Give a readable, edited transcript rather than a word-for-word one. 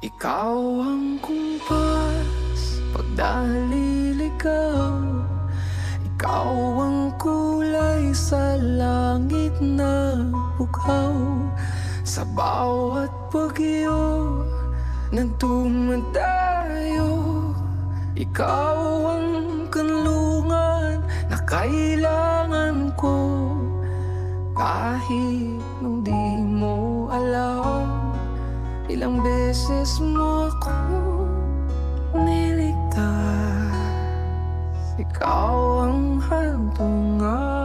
Ikaw ang kumpas pagdaliligaw. Ikaw ang kulay sa langit na bukaw. Sa bawat bagyo na dumadayo, ikaw ang kanlungan na kailangan ko. Kahit nung di mo alam, ilang beses mo ako niligtas. Ikaw ang hantungan